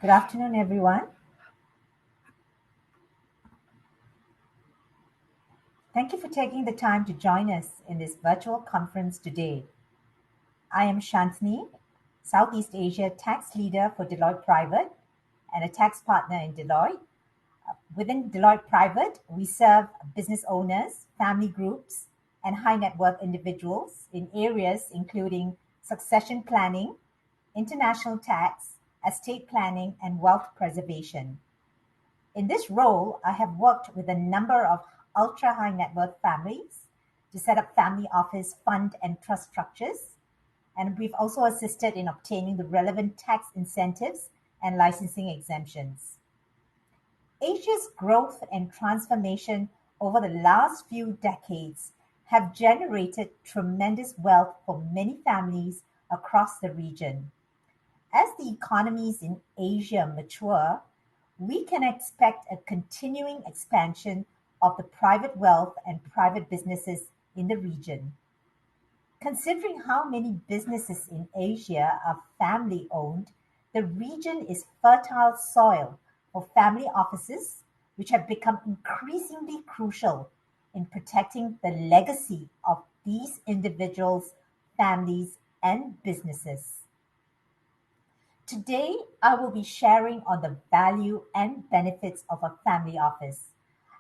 Good afternoon, everyone. Thank you for taking the time to join us in this virtual conference today. I am Shantini, Southeast Asia tax leader for Deloitte Private and a tax partner in Deloitte. Within Deloitte Private, we serve business owners, family groups, and high net worth individuals in areas including succession planning, international tax, estate planning, and wealth preservation. In this role, I have worked with a number of ultra high net worth families to set up family office fund and trust structures. And we've also assisted in obtaining the relevant tax incentives and licensing exemptions. Asia's growth and transformation over the last few decades have generated tremendous wealth for many families across the region. As the economies in Asia mature, we can expect a continuing expansion of the private wealth and private businesses in the region. Considering how many businesses in Asia are family owned, the region is fertile soil for family offices, which have become increasingly crucial in protecting the legacy of these individuals, families, and businesses. Today, I will be sharing on the value and benefits of a family office,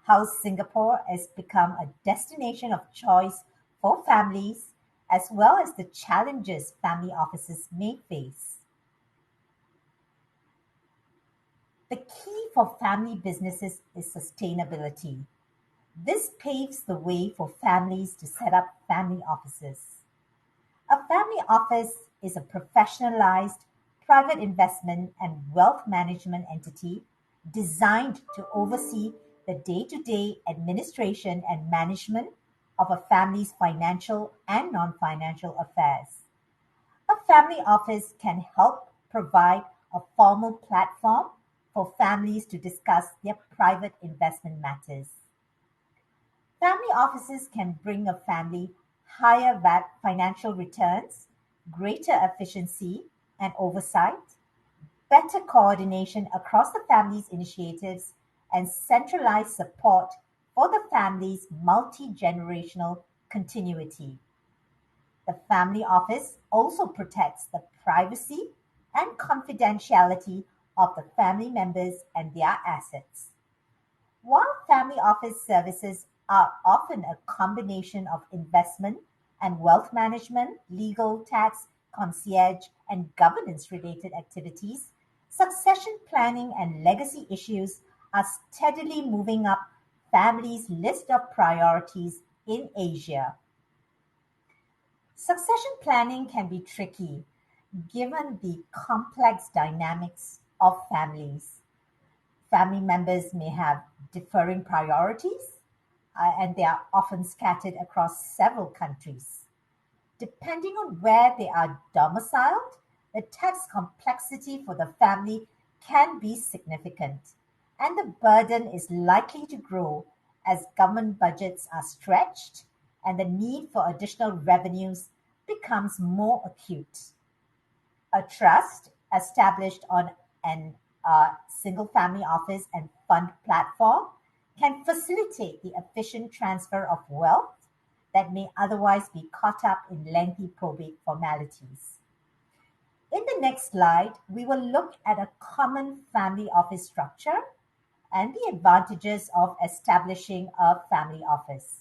how Singapore has become a destination of choice for families, as well as the challenges family offices may face. The key for family businesses is sustainability. This paves the way for families to set up family offices. A family office is a professionalized private investment and wealth management entity designed to oversee the day to day administration and management of a family's financial and non financial affairs. A family office can help provide a formal platform for families to discuss their private investment matters. Family offices can bring a family higher financial returns, greater efficiency and oversight, better coordination across the family's initiatives, and centralized support for the family's multi generational continuity. The family office also protects the privacy and confidentiality of the family members and their assets. While family office services are often a combination of investment and wealth management, legal, tax, concierge, and governance related activities, succession planning and legacy issues are steadily moving up families' list of priorities in Asia. Succession planning can be tricky given the complex dynamics of families. Family members may have differing priorities, and they are often scattered across several countries. Depending on where they are domiciled, the tax complexity for the family can be significant, and the burden is likely to grow as government budgets are stretched and the need for additional revenues becomes more acute. A trust established on an single family office and fund platform can facilitate the efficient transfer of wealth that may otherwise be caught up in lengthy probate formalities. In the next slide, we will look at a common family office structure and the advantages of establishing a family office.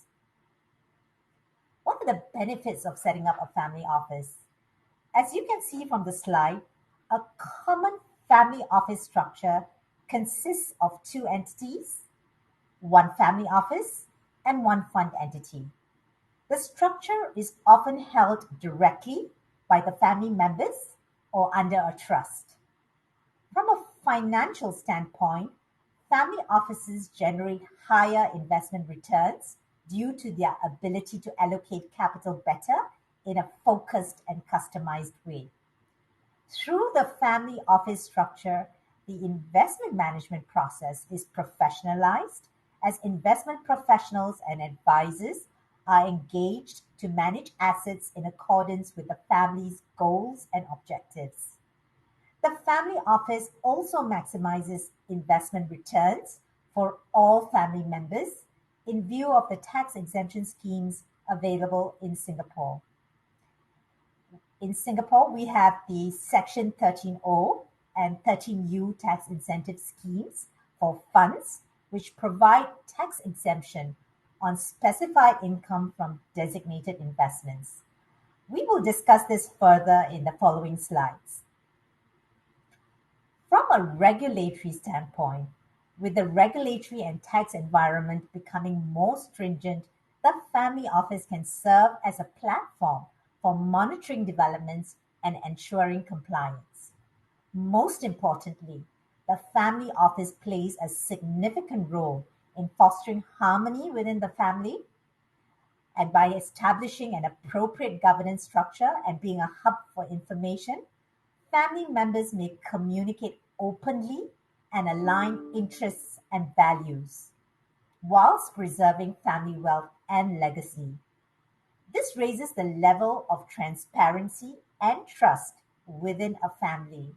What are the benefits of setting up a family office? As you can see from the slide, a common family office structure consists of two entities, one family office and one fund entity. The structure is often held directly by the family members or under a trust. From a financial standpoint, family offices generate higher investment returns due to their ability to allocate capital better in a focused and customized way. Through the family office structure, the investment management process is professionalized as investment professionals and advisors are engaged to manage assets in accordance with the family's goals and objectives. The family office also maximizes investment returns for all family members in view of the tax exemption schemes available in Singapore. In Singapore, we have the Section 13O and 13U tax incentive schemes for funds which provide tax exemption on specified income from designated investments. We will discuss this further in the following slides. From a regulatory standpoint, with the regulatory and tax environment becoming more stringent, the family office can serve as a platform for monitoring developments and ensuring compliance. Most importantly, the family office plays a significant role in fostering harmony within the family and by establishing an appropriate governance structure and being a hub for information, family members may communicate openly and align interests and values whilst preserving family wealth and legacy. This raises the level of transparency and trust within a family.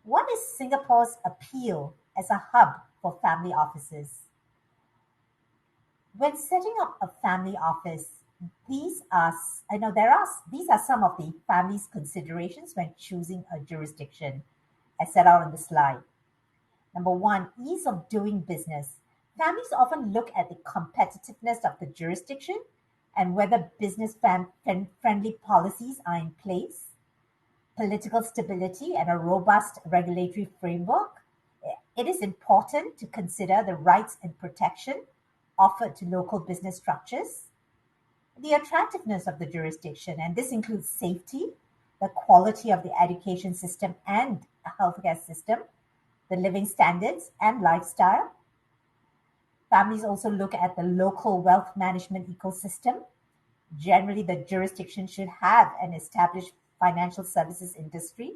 What is Singapore's appeal as a hub for family offices? When setting up a family office, these are I know there are these are some of the family's considerations when choosing a jurisdiction, as set out on the slide. Number one, ease of doing business. Families often look at the competitiveness of the jurisdiction and whether friendly policies are in place, political stability, and a robust regulatory framework. It is important to consider the rights and protection offered to local business structures, the attractiveness of the jurisdiction, and this includes safety, the quality of the education system and healthcare system, the living standards and lifestyle. Families also look at the local wealth management ecosystem. Generally, the jurisdiction should have an established financial services industry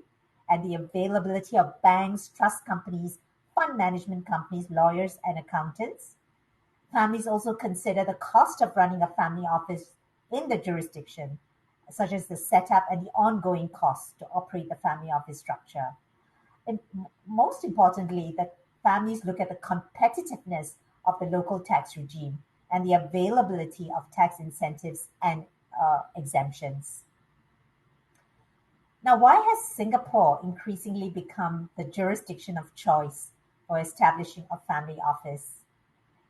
and the availability of banks, trust companies, fund management companies, lawyers, and accountants. Families also consider the cost of running a family office in the jurisdiction, such as the setup and the ongoing costs to operate the family office structure. And most importantly, that families look at the competitiveness of the local tax regime and the availability of tax incentives and exemptions. Now, why has Singapore increasingly become the jurisdiction of choice for establishing a family office?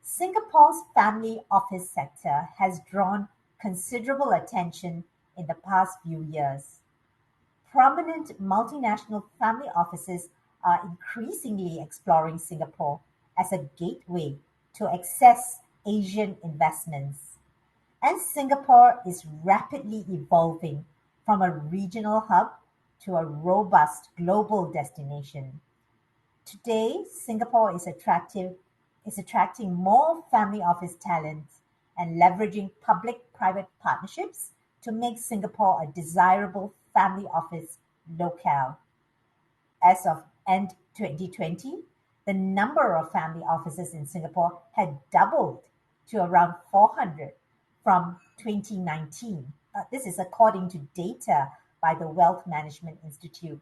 Singapore's family office sector has drawn considerable attention in the past few years. Prominent multinational family offices are increasingly exploring Singapore as a gateway to access Asian investments. And Singapore is rapidly evolving from a regional hub to a robust global destination. Today, Singapore is attracting more family office talent and leveraging public-private partnerships to make Singapore a desirable family office locale. As of end 2020, the number of family offices in Singapore had doubled to around 400 from 2019. This is according to data by the Wealth Management Institute.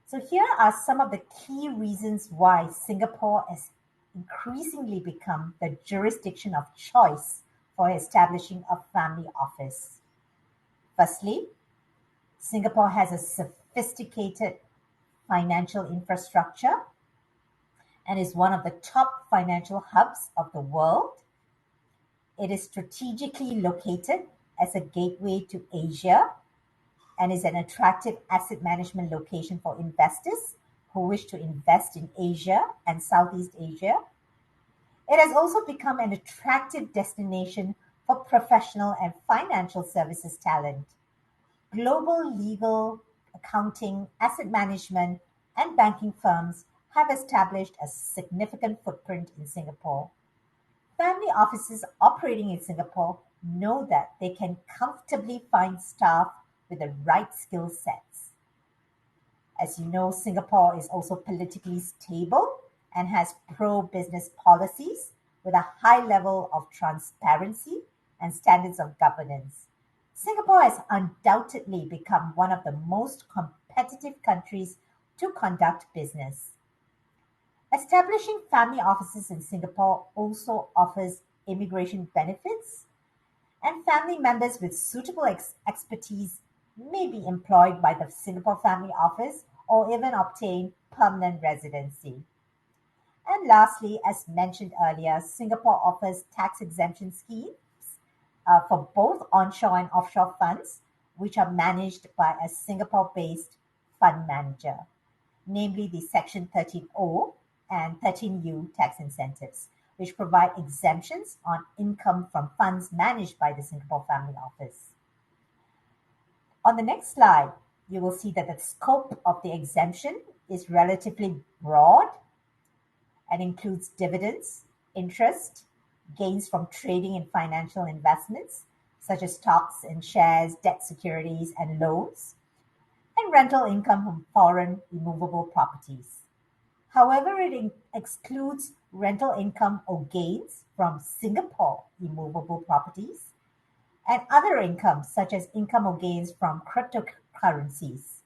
So, here are some of the key reasons why Singapore has increasingly become the jurisdiction of choice for establishing a family office. Firstly, Singapore has a sophisticated financial infrastructure and is one of the top financial hubs of the world. It is strategically located as a gateway to Asia and is an attractive asset management location for investors who wish to invest in Asia and Southeast Asia. It has also become an attractive destination for professional and financial services talent. Global legal, accounting, asset management, and banking firms have established a significant footprint in Singapore. Family offices operating in Singapore know that they can comfortably find staff with the right skill sets. As you know, Singapore is also politically stable and has pro business policies with a high level of transparency and standards of governance. Singapore has undoubtedly become one of the most competitive countries to conduct business. Establishing family offices in Singapore also offers immigration benefits, and family members with suitable expertise may be employed by the Singapore Family Office or even obtain permanent residency. And lastly, as mentioned earlier, Singapore offers tax exemption schemes for both onshore and offshore funds, which are managed by a Singapore based fund manager, namely the Section 13O and 13U tax incentives, which provide exemptions on income from funds managed by the Singapore Family Office. On the next slide, you will see that the scope of the exemption is relatively broad and includes dividends, interest, gains from trading in financial investments, such as stocks and shares, debt securities, and loans, and rental income from foreign immovable properties. However, it excludes rental income or gains from Singapore immovable properties and other income, such as income or gains from cryptocurrencies.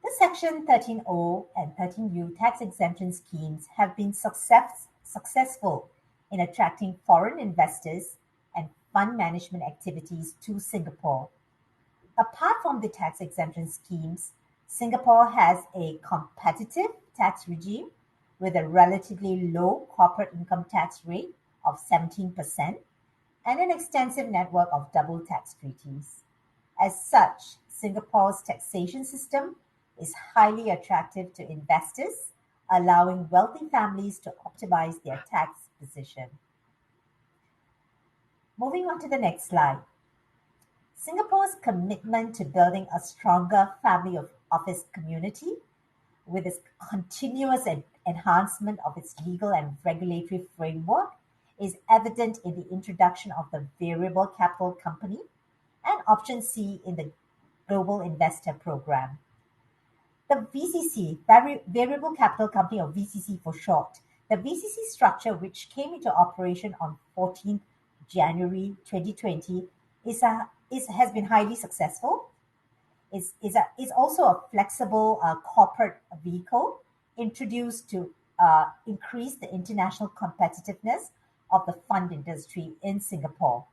The Section 13O and 13U tax exemption schemes have been successful in attracting foreign investors and fund management activities to Singapore. Apart from the tax exemption schemes, Singapore has a competitive tax regime with a relatively low corporate income tax rate of 17% and an extensive network of double tax treaties. As such, Singapore's taxation system is highly attractive to investors, allowing wealthy families to optimize their tax position. Moving on to the next slide. Singapore's commitment to building a stronger family of office community with its continuous enhancement of its legal and regulatory framework is evident in the introduction of the Variable Capital Company and Option C in the Global Investor Program. The VCC, Variable Capital Company, or VCC for short, the VCC structure, which came into operation on 14th January 2020, has been highly successful. Is also a flexible corporate vehicle introduced to increase the international competitiveness of the fund industry in Singapore.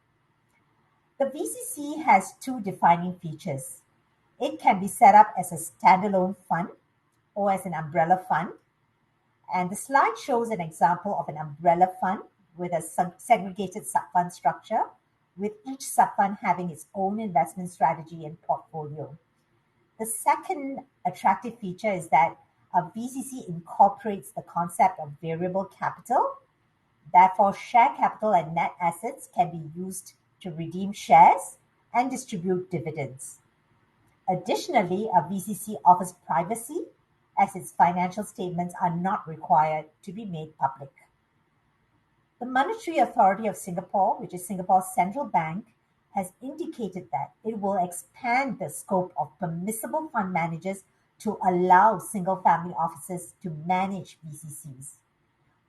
The VCC has two defining features. It can be set up as a standalone fund or as an umbrella fund. And the slide shows an example of an umbrella fund with a segregated sub-fund structure, with each sub-fund having its own investment strategy and portfolio. The second attractive feature is that a VCC incorporates the concept of variable capital. Therefore, share capital and net assets can be used to redeem shares and distribute dividends. Additionally, a VCC offers privacy as its financial statements are not required to be made public. The Monetary Authority of Singapore, which is Singapore's central bank, has indicated that it will expand the scope of permissible fund managers to allow single family offices to manage VCCs.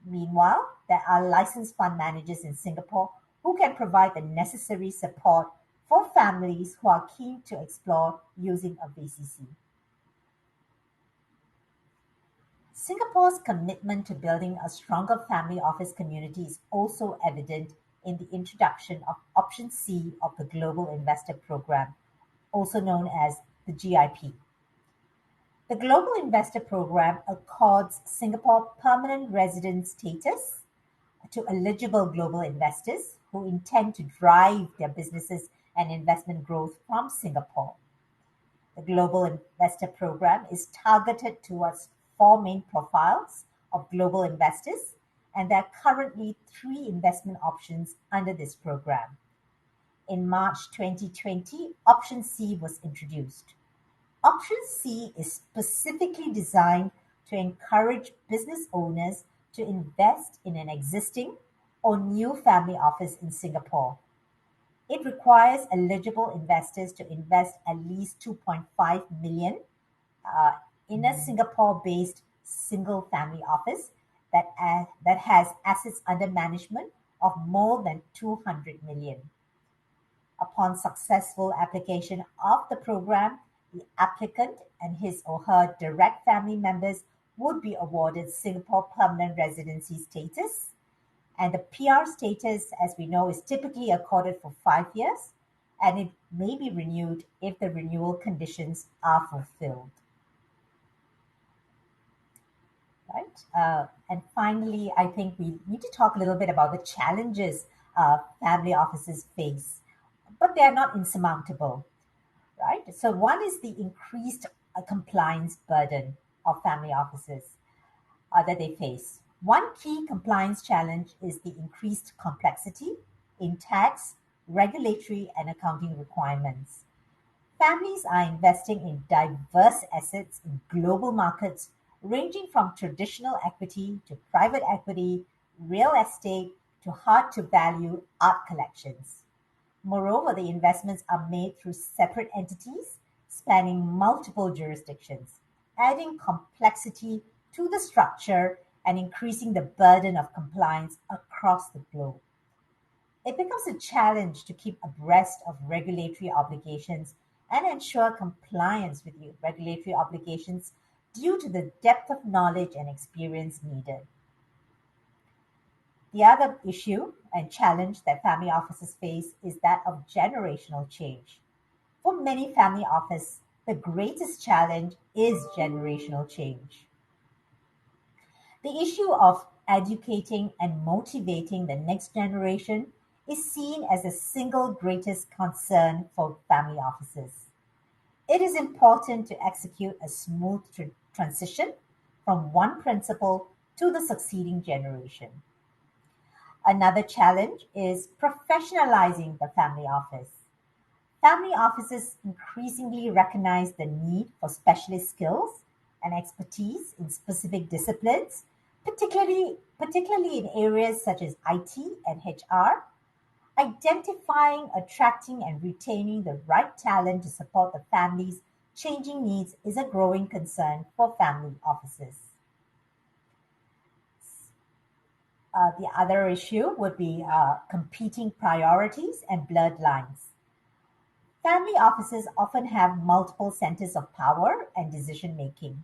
Meanwhile, there are licensed fund managers in Singapore who can provide the necessary support for families who are keen to explore using a VCC. Singapore's commitment to building a stronger family office community is also evident in the introduction of Option C of the Global Investor Program, also known as the GIP. The Global Investor Program accords Singapore permanent resident status to eligible global investors who intend to drive their businesses and investment growth from Singapore. The Global Investor Program is targeted towards four main profiles of global investors, and there are currently three investment options under this program. In March 2020, Option C was introduced. Option C is specifically designed to encourage business owners to invest in an existing or new family office in Singapore. It requires eligible investors to invest at least 2.5 million in a Singapore-based single-family office that has assets under management of more than 200 million. Upon successful application of the program, the applicant and his or her direct family members would be awarded Singapore permanent residency status. And the PR status, as we know, is typically accorded for 5 years, and it may be renewed if the renewal conditions are fulfilled. Right? And finally, I think we need to talk a little bit about the challenges family offices face, but they are not insurmountable, right? So, one is the increased compliance burden of family offices that they face. One key compliance challenge is the increased complexity in tax, regulatory, and accounting requirements. Families are investing in diverse assets in global markets, ranging from traditional equity to private equity, real estate to hard to value art collections. Moreover, the investments are made through separate entities spanning multiple jurisdictions, adding complexity to the structure and increasing the burden of compliance across the globe. It becomes a challenge to keep abreast of regulatory obligations and ensure compliance with the regulatory obligations due to the depth of knowledge and experience needed. The other issue and challenge that family offices face is that of generational change. For many family office, the greatest challenge is generational change. The issue of educating and motivating the next generation is seen as the single greatest concern for family offices. It is important to execute a smooth transition from one principal to the succeeding generation. Another challenge is professionalizing the family office. Family offices increasingly recognize the need for specialist skills and expertise in specific disciplines, particularly in areas such as IT and HR. Identifying, attracting, and retaining the right talent to support the family's changing needs is a growing concern for family offices. The other issue would be competing priorities and blurred lines. Family offices often have multiple centers of power and decision making,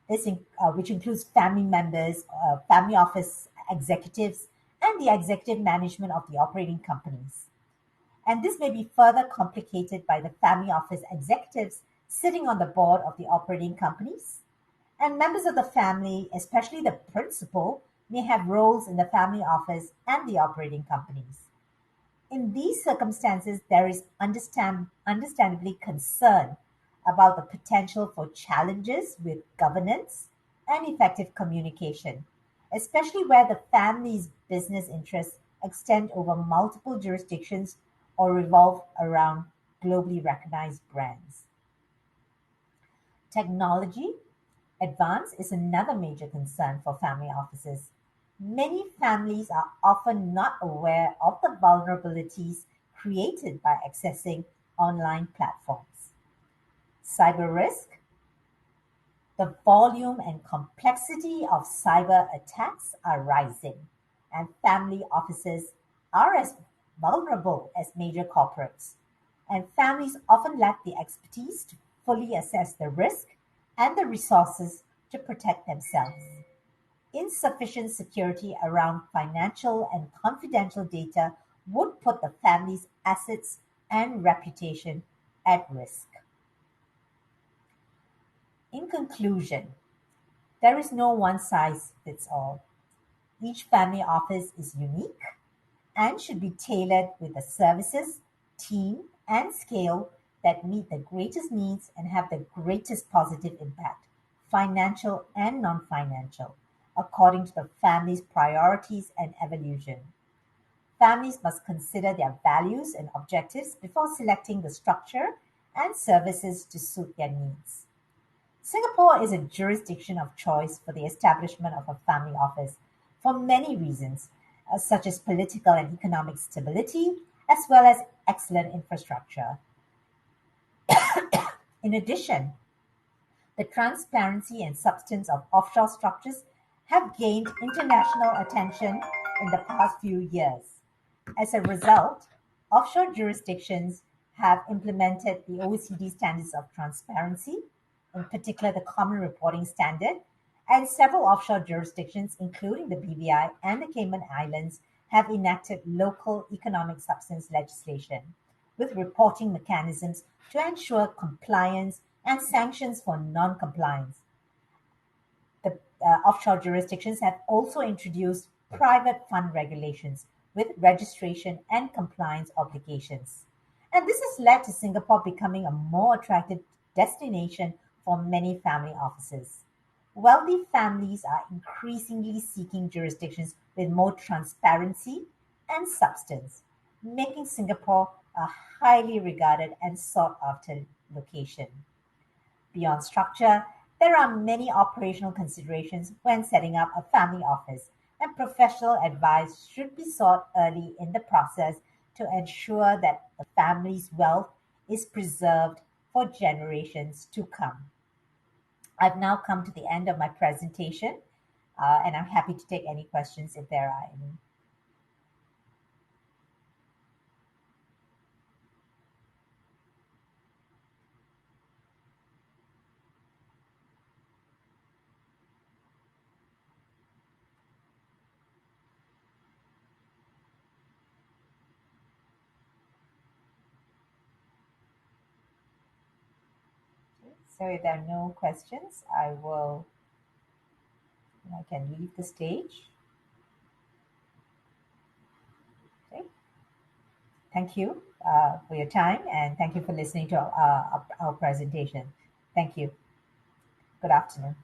which includes family members, family office executives, and the executive management of the operating companies. And this may be further complicated by the family office executives sitting on the board of the operating companies. And members of the family, especially the principal, may have roles in the family office and the operating companies. In these circumstances, there is understandably concern about the potential for challenges with governance and effective communication, especially where the family's business interests extend over multiple jurisdictions or revolve around globally recognized brands. Technology advance is another major concern for family offices. Many families are often not aware of the vulnerabilities created by accessing online platforms. Cyber risk, the volume and complexity of cyber attacks are rising, and family offices are as vulnerable as major corporates. And families often lack the expertise to fully assess the risk and the resources to protect themselves. Insufficient security around financial and confidential data would put the family's assets and reputation at risk. In conclusion, there is no one size fits all. Each family office is unique and should be tailored with the services, team, and scale that meet the greatest needs and have the greatest positive impact, financial and non financial, according to the family's priorities and evolution. Families must consider their values and objectives before selecting the structure and services to suit their needs. Singapore is a jurisdiction of choice for the establishment of a family office for many reasons, such as political and economic stability, as well as excellent infrastructure. In addition, the transparency and substance of offshore structures have gained international attention in the past few years. As a result, Offshore jurisdictions have implemented the OECD standards of transparency, in particular the Common Reporting Standard, and several offshore jurisdictions, including the BVI and the Cayman Islands, have enacted local economic substance legislation with reporting mechanisms to ensure compliance and sanctions for non-compliance. The offshore jurisdictions have also introduced private fund regulations with registration and compliance obligations. And this has led to Singapore becoming a more attractive destination for many family offices. Wealthy families are increasingly seeking jurisdictions with more transparency and substance, making Singapore a highly regarded and sought after location. Beyond structure, there are many operational considerations when setting up a family office, and professional advice should be sought early in the process to ensure that the family's wealth is preserved for generations to come. I've now come to the end of my presentation, and I'm happy to take any questions if there are any. So if there are no questions, I can leave the stage. Okay. Thank you for your time and thank you for listening to our presentation. Thank you. Good afternoon.